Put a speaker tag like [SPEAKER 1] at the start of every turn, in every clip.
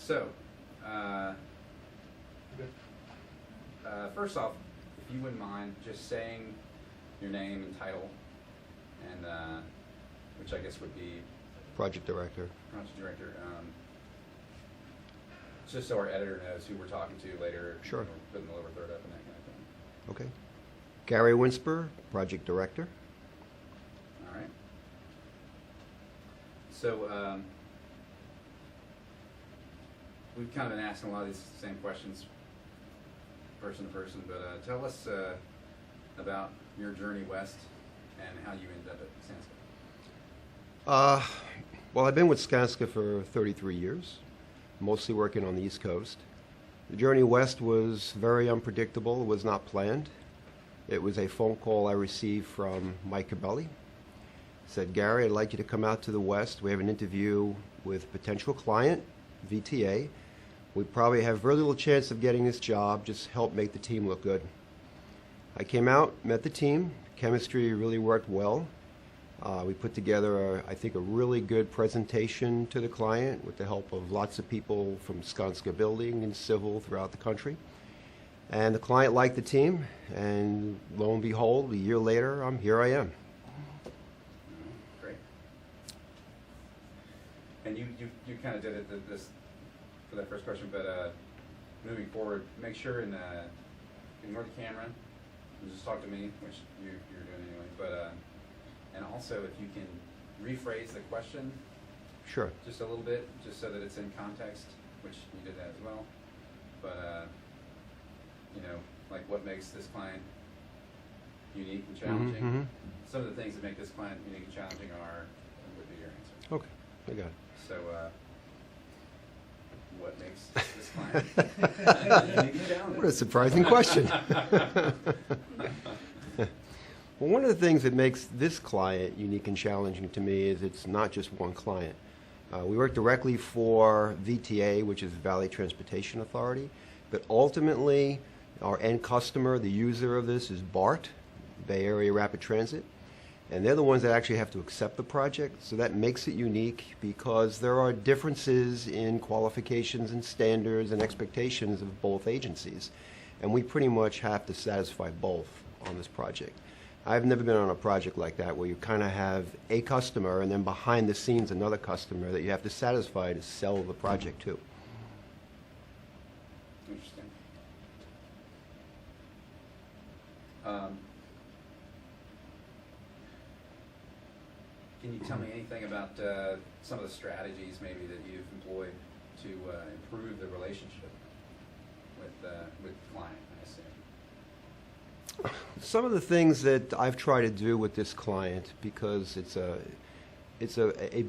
[SPEAKER 1] So, first off, if you wouldn't mind just saying your name and title, and which I guess would be
[SPEAKER 2] Project Director.
[SPEAKER 1] Project Director. Just so our editor knows who we're talking to later.
[SPEAKER 2] Sure.
[SPEAKER 1] When we're putting the lower third up and that kind of thing.
[SPEAKER 2] Okay. Gary Winsper, Project Director.
[SPEAKER 1] All right. So we've kind of been asking a lot of these same questions person to person, but tell us about your journey west and how you ended up at Skanska.
[SPEAKER 2] Well, I've been with Skanska for 33 years, mostly working on the East Coast. The journey west was very unpredictable. It was not planned. It was a phone call I received from Mike Cabelli. Said, Gary, I'd like you to come out to the west. We have an interview with a potential client, VTA. We probably have very little chance of getting this job. Just help make the team look good. I came out, met the team. Chemistry really worked well. We put together, I think, a really good presentation to the client with the help of lots of people from Skanska Building and Civil throughout the country. And the client liked the team, and lo and behold, a year later, here I am.
[SPEAKER 1] Great. And you kind of did it this for that first question, but moving forward, make sure and ignore the camera and just talk to me, which you're doing anyway. But and also, if you can rephrase the question
[SPEAKER 2] Sure.
[SPEAKER 1] just a little bit, just so that it's in context, which you did that as well. But you know, like what makes this client unique and challenging.
[SPEAKER 2] Mm-hmm.
[SPEAKER 1] Some of the things that make this client unique and challenging would be your answer.
[SPEAKER 2] Okay, I got it.
[SPEAKER 1] So, what makes this client unique and challenging?
[SPEAKER 2] What a surprising question. Well, one of the things that makes this client unique and challenging to me is it's not just one client. We work directly for VTA, which is Valley Transportation Authority, but ultimately our end customer, the user of this, is BART, Bay Area Rapid Transit, and they're the ones that actually have to accept the project, so that makes it unique because there are differences in qualifications and standards and expectations of both agencies, and we pretty much have to satisfy both on this project. I've never been on a project like that where you kind of have a customer and then behind the scenes another customer that you have to satisfy to sell the project to.
[SPEAKER 1] Interesting. Can you tell me anything about some of the strategies maybe that you've employed to improve the relationship with the client, I assume?
[SPEAKER 2] Some of the things that I've tried to do with this client, because it's a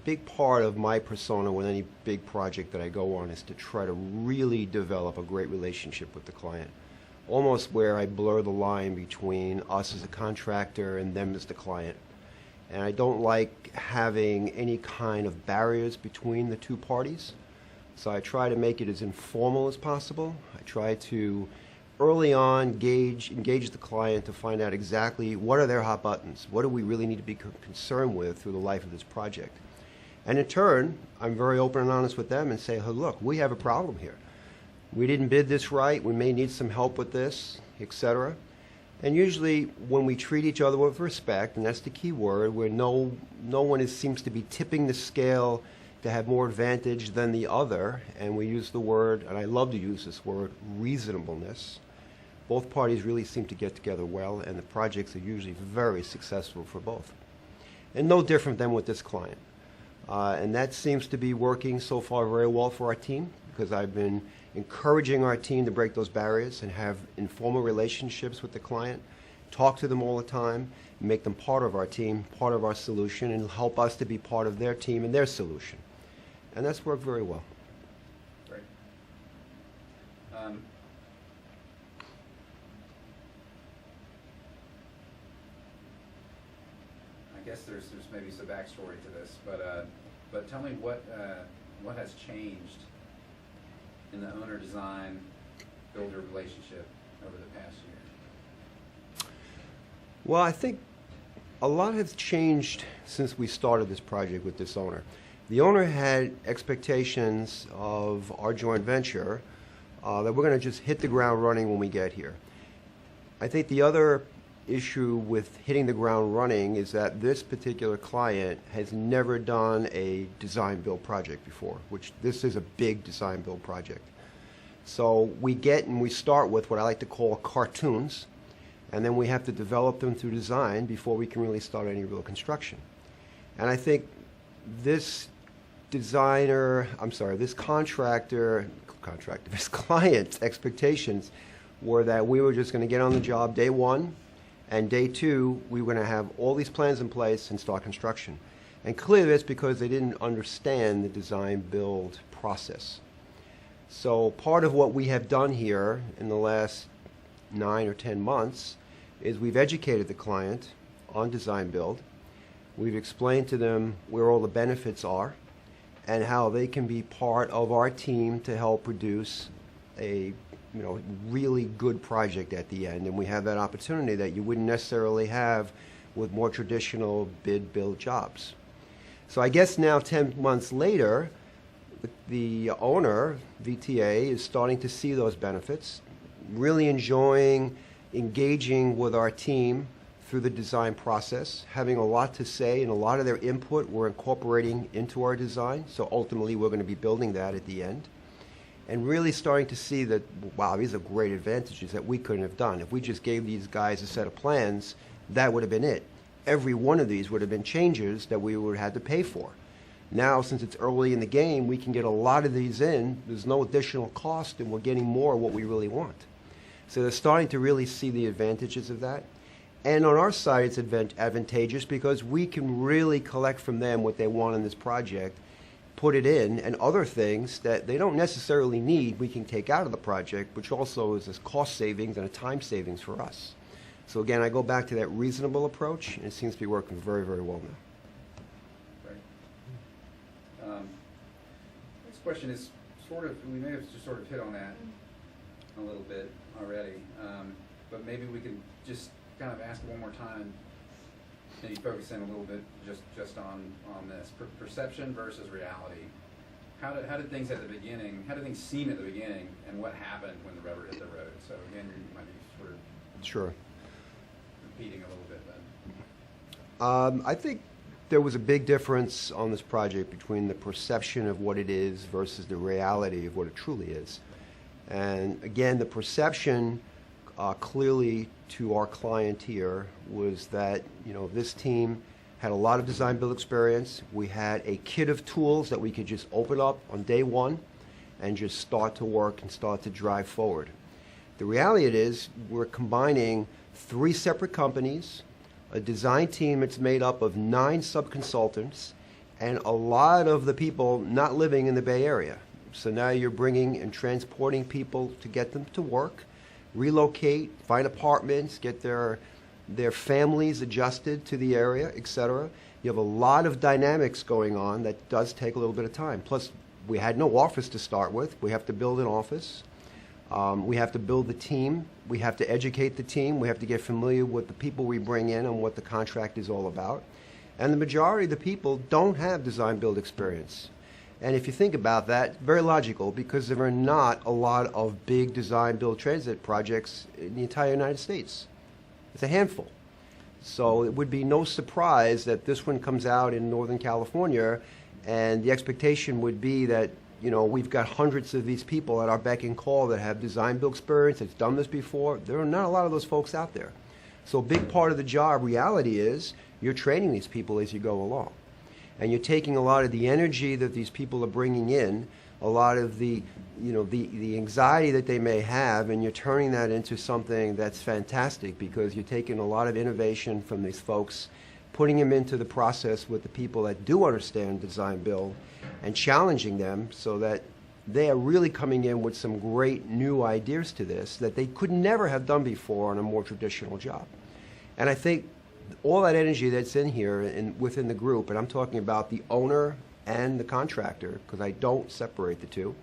[SPEAKER 2] big part of my persona with any big project that I go on, is to try to really develop a great relationship with the client. Almost where I blur the line between us as a contractor and them as the client. And I don't like having any kind of barriers between the two parties. So I try to make it as informal as possible. I try to early on engage the client to find out exactly what are their hot buttons, what do we really need to be concerned with through the life of this project. And in turn, I'm very open and honest with them and say, hey, look, we have a problem here. We didn't bid this right, we may need some help with this, etc. And usually when we treat each other with respect, and that's the key word, where no one seems to be tipping the scale to have more advantage than the other, and we use the word, and I love to use this word, reasonableness. Both parties really seem to get together well, and the projects are usually very successful for both. And no different than with this client. And that seems to be working so far very well for our team, because I've been encouraging our team to break those barriers and have informal relationships with the client, talk to them all the time, make them part of our team, part of our solution, and help us to be part of their team and their solution. And that's worked very well.
[SPEAKER 1] Great. I guess there's maybe some backstory to this, but tell me what has changed in the owner design builder relationship over the past year?
[SPEAKER 2] Well, I think a lot has changed since we started this project with this owner. The owner had expectations of our joint venture that we're going to just hit the ground running when we get here. I think the other issue with hitting the ground running is that this particular client has never done a design-build project before, which this is a big design-build project. So we get and we start with what I like to call cartoons, and then we have to develop them through design before we can really start any real construction. And I think this this client's expectations were that we were just going to get on the job day one, and day two, we were going to have all these plans in place and start construction. And clearly that's because they didn't understand the design-build process. So part of what we have done here in the last 9 or 10 months is we've educated the client on design-build. We've explained to them where all the benefits are and how they can be part of our team to help produce a really good project at the end. And we have that opportunity that you wouldn't necessarily have with more traditional bid-build jobs. So I guess now 10 months later, the owner, VTA, is starting to see those benefits, really enjoying engaging with our team through the design process, having a lot to say, and a lot of their input we're incorporating into our design. So ultimately, we're going to be building that at the end. And really starting to see that, wow, these are great advantages that we couldn't have done. If we just gave these guys a set of plans, that would have been it. Every one of these would have been changes that we would have had to pay for. Now, since it's early in the game, we can get a lot of these in. There's no additional cost, and we're getting more of what we really want. So they're starting to really see the advantages of that. And on our side, it's advantageous because we can really collect from them what they want in this project, put it in, and other things that they don't necessarily need, we can take out of the project, which also is a cost savings and a time savings for us. So again, I go back to that reasonable approach, and it seems to be working very, very well now.
[SPEAKER 1] Right. Next question is we may have just sort of hit on that a little bit already, but maybe we can just kind of ask it one more time, maybe focus in a little bit just on this perception versus reality. How did things at the beginning? How did things seem at the beginning, and what happened when the rubber hit the road? So again, you might be sort of
[SPEAKER 2] sure
[SPEAKER 1] repeating a little bit then.
[SPEAKER 2] I think there was a big difference on this project between the perception of what it is versus the reality of what it truly is. And again, the perception clearly to our client here was that this team had a lot of design build experience. We had a kit of tools that we could just open up on day one and just start to work and start to drive forward. The reality is we're combining 3 separate companies, a design team that's made up of 9 sub-consultants, and a lot of the people not living in the Bay Area. So now you're bringing and transporting people to get them to work, relocate, find apartments, get their families adjusted to the area, etc. You have a lot of dynamics going on that does take a little bit of time. Plus, we had no office to start with. We have to build an office. We have to build the team. We have to educate the team. We have to get familiar with the people we bring in and what the contract is all about. And the majority of the people don't have design build experience. And if you think about that, very logical, because there are not a lot of big design build transit projects in the entire United States. It's a handful. So it would be no surprise that this one comes out in Northern California, and the expectation would be that we've got hundreds of these people at our beck and call that have design build experience, that's done this before. There are not a lot of those folks out there. So a big part of the job, reality is, you're training these people as you go along. And you're taking a lot of the energy that these people are bringing in, a lot of the anxiety that they may have, and you're turning that into something that's fantastic because you're taking a lot of innovation from these folks, putting them into the process with the people that do understand design build, and challenging them so that they are really coming in with some great new ideas to this that they could never have done before on a more traditional job. And I think all that energy that's in here and within the group, and I'm talking about the owner and the contractor, because I don't separate the two,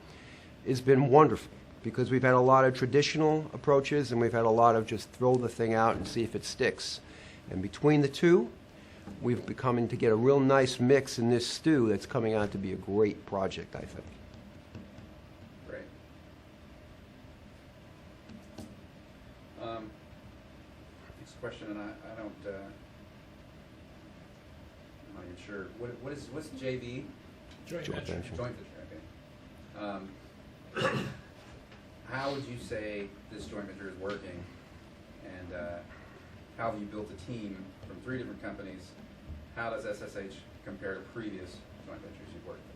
[SPEAKER 2] has been wonderful because we've had a lot of traditional approaches and we've had a lot of just throw the thing out and see if it sticks. And between the two, we've become to get a real nice mix in this stew that's coming out to be a great project, I think.
[SPEAKER 1] Great. Next question, and I don't, I'm not even sure. What's JV?
[SPEAKER 3] Joint venture.
[SPEAKER 1] Joint venture, okay. How would you say this joint venture is working, and how have you built a team from 3 different companies? How does SSH compare to previous joint ventures you've worked with?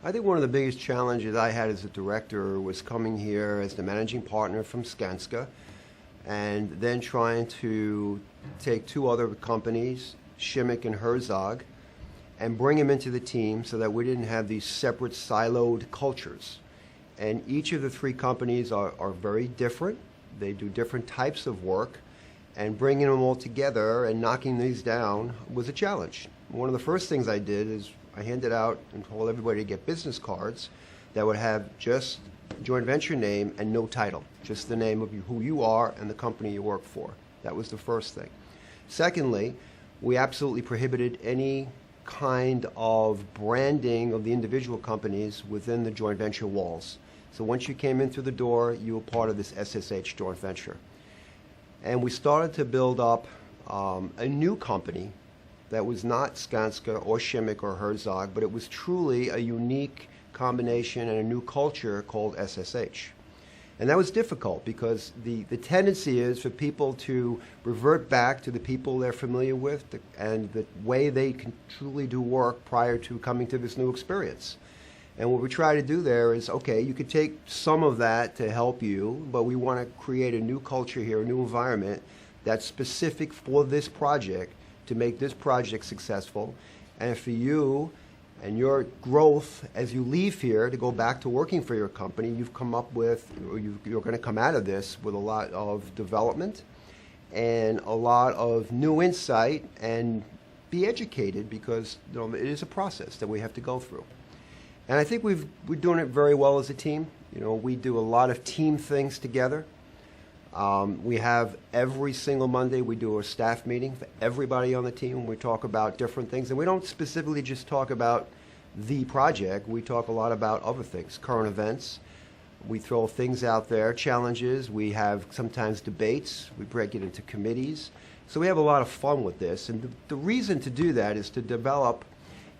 [SPEAKER 2] I think one of the biggest challenges I had as a director was coming here as the managing partner from Skanska, and then trying to take 2 other companies, Shimmick and Herzog, and bring them into the team so that we didn't have these separate siloed cultures. And each of the 3 companies are very different. They do different types of work, and bringing them all together and knocking these down was a challenge. One of the first things I did is I handed out and told everybody to get business cards that would have just joint venture name and no title, just the name of who you are and the company you work for. That was the first thing. Secondly, we absolutely prohibited any kind of branding of the individual companies within the joint venture walls. So once you came in through the door, you were part of this SSH joint venture. And we started to build up a new company that was not Skanska or Shimmick or Herzog, but it was truly a unique combination and a new culture called SSH. And that was difficult because the tendency is for people to revert back to the people they're familiar with and the way they can truly do work prior to coming to this new experience. And what we try to do there is, okay, you could take some of that to help you, but we want to create a new culture here, a new environment that's specific for this project to make this project successful. And for you and your growth as you leave here to go back to working for your company, you've come up with, or you're going to come out of this with a lot of development and a lot of new insight, and be educated because it is a process that we have to go through. And I think we're doing it very well as a team. We do a lot of team things together. We have every single Monday, we do a staff meeting for everybody on the team. We talk about different things. And we don't specifically just talk about the project. We talk a lot about other things, current events. We throw things out there, challenges. We have sometimes debates. We break it into committees. So we have a lot of fun with this. And the reason to do that is to develop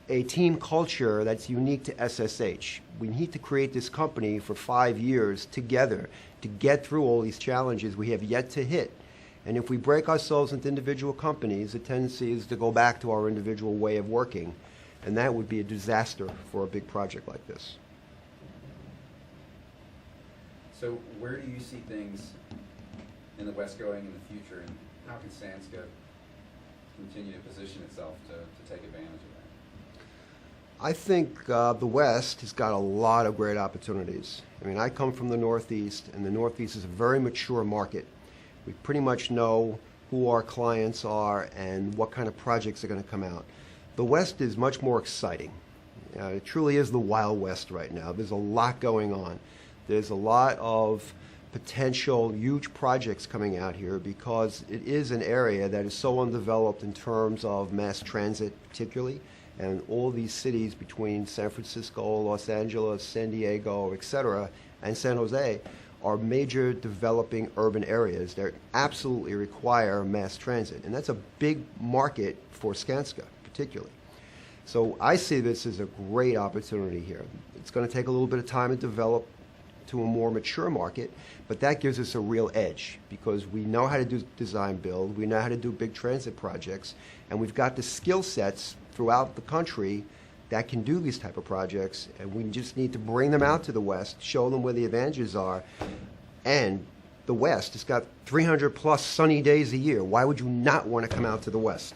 [SPEAKER 2] a team culture that's unique to SSH. We need to create this company for 5 years together to get through all these challenges we have yet to hit. And if we break ourselves into individual companies, the tendency is to go back to our individual way of working. And that would be a disaster for a big project like this.
[SPEAKER 1] So where do you see things in the West going in the future, and how can Skanska continue to position itself to take advantage of that?
[SPEAKER 2] I think the West has got a lot of great opportunities. I mean, I come from the Northeast, and the Northeast is a very mature market. We pretty much know who our clients are and what kind of projects are going to come out. The West is much more exciting. It truly is the Wild West right now. There's a lot going on. There's a lot of potential huge projects coming out here because it is an area that is so undeveloped in terms of mass transit particularly. And all these cities between San Francisco, Los Angeles, San Diego, etc., and San Jose are major developing urban areas that absolutely require mass transit. And that's a big market for Skanska, particularly. So I see this as a great opportunity here. It's going to take a little bit of time to develop to a more mature market, but that gives us a real edge because we know how to do design build, we know how to do big transit projects, and we've got the skill sets throughout the country that can do these type of projects, and we just need to bring them out to the West, show them where the advantages are. And the West has got 300 plus sunny days a year. Why would you not want to come out to the West?